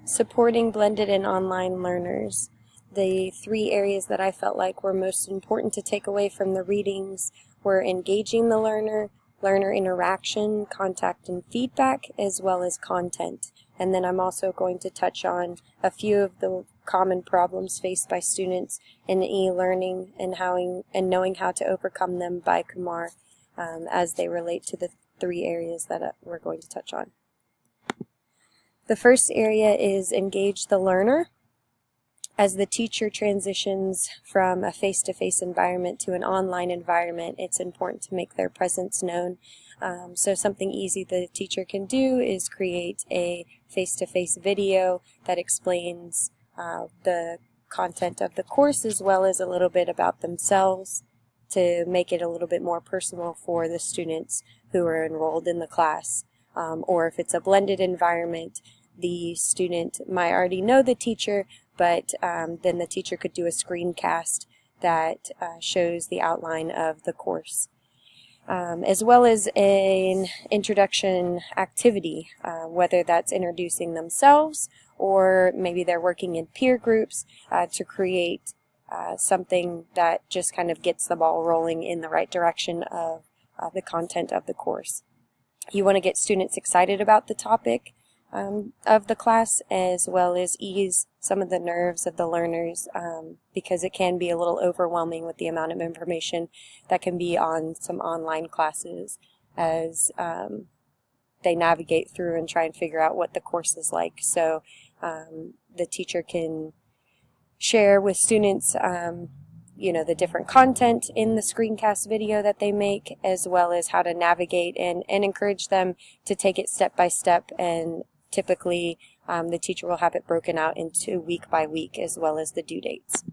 Supporting blended and online learners. The three areas that I felt like were most important to take away from the readings were engaging the learner, learner interaction, contact and feedback, as well as content. And then I'm also going to touch on a few of the common problems faced by students in e-learning and knowing how to overcome them by Kumar as they relate to the three areas that we're going to touch on. The first area is engage the learner. As the teacher transitions from a face-to-face environment to an online environment, it's important to make their presence known. So something easy the teacher can do is create a face-to-face video that explains the content of the course as well as a little bit about themselves to make it a little bit more personal for the students who are enrolled in the class. Or if it's a blended environment, the student might already know the teacher, but then the teacher could do a screencast that shows the outline of the course. As well as an introduction activity, whether that's introducing themselves or maybe they're working in peer groups to create something that just kind of gets the ball rolling in the right direction of the content of the course. You want to get students excited about the topic of the class, as well as ease some of the nerves of the learners, because it can be a little overwhelming with the amount of information that can be on some online classes as they navigate through and try and figure out what the course is like. So the teacher can share with students the different content in the screencast video that they make, as well as how to navigate and encourage them to take it step by step. And typically the teacher will have it broken out into week by week as well as the due dates.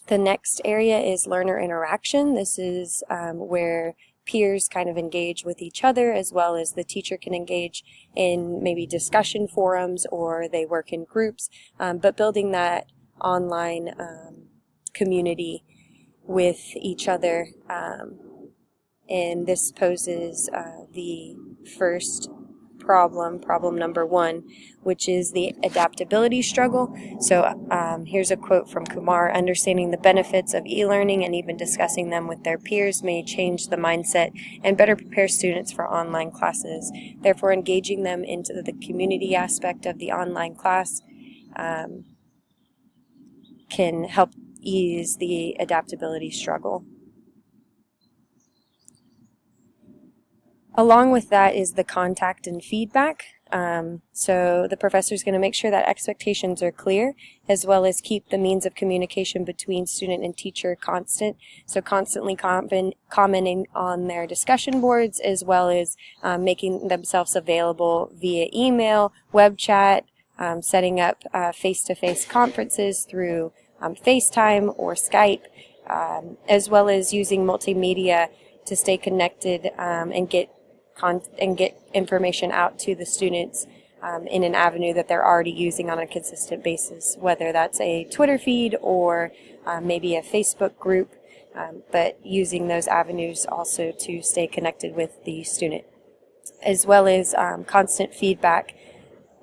The next area is learner interaction. This is where peers kind of engage with each other, as well as the teacher can engage in maybe discussion forums or they work in groups, but building that online community with each other. And this poses the first problem number one, which is the adaptability struggle. So here's a quote from Kumar: "Understanding the benefits of e-learning and even discussing them with their peers may change the mindset and better prepare students for online classes. Therefore, engaging them into the community aspect of the online class can help ease the adaptability struggle." Along with that is the contact and feedback. So the professor is going to make sure that expectations are clear, as well as keep the means of communication between student and teacher constant. So constantly commenting on their discussion boards, as well as making themselves available via email, web chat, setting up face-to-face conferences through FaceTime or Skype, as well as using multimedia to stay connected and get information out to the students in an avenue that they're already using on a consistent basis, whether that's a Twitter feed or maybe a Facebook group, but using those avenues also to stay connected with the student, as well as constant feedback,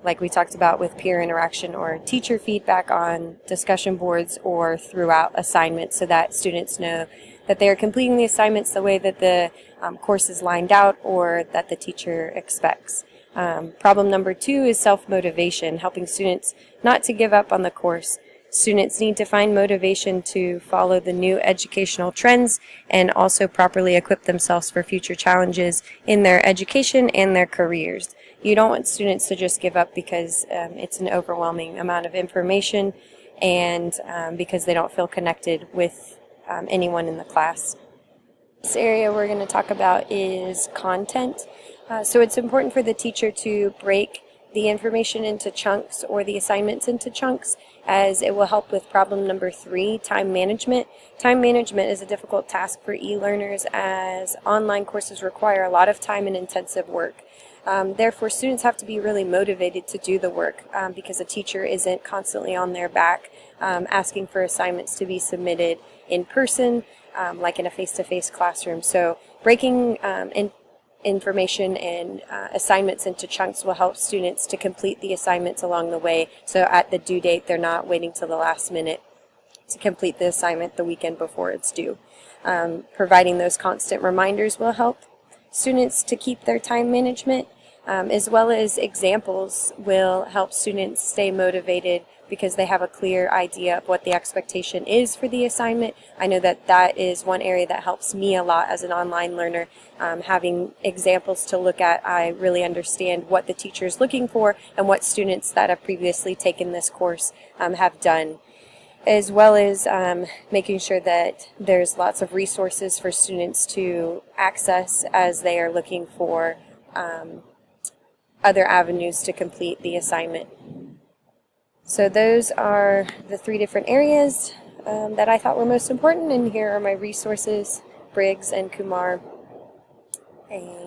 like we talked about with peer interaction or teacher feedback on discussion boards or throughout assignments, so that students know that they are completing the assignments the way that the course is lined out or that the teacher expects. Problem number two is self-motivation, helping students not to give up on the course. Students need to find motivation to follow the new educational trends and also properly equip themselves for future challenges in their education and their careers. You don't want students to just give up because it's an overwhelming amount of information and because they don't feel connected with anyone in the class. This area we're going to talk about is content. So it's important for the teacher to break the information into chunks or the assignments into chunks, as it will help with problem number three, time management. Time management is a difficult task for e-learners, as online courses require a lot of time and intensive work. Therefore, students have to be really motivated to do the work because a teacher isn't constantly on their back asking for assignments to be submitted in person, like in a face-to-face classroom. So breaking information and assignments into chunks will help students to complete the assignments along the way, so at the due date they're not waiting till the last minute to complete the assignment the weekend before it's due. Providing those constant reminders will help students to keep their time management, as well as examples will help students stay motivated because they have a clear idea of what the expectation is for the assignment. I know that that is one area that helps me a lot as an online learner. Having examples to look at, I really understand what the teacher is looking for and what students that have previously taken this course have done, as well as making sure that there's lots of resources for students to access as they are looking for other avenues to complete the assignment. So those are the 3 different areas that I thought were most important, and here are my resources, Briggs and Kumar. And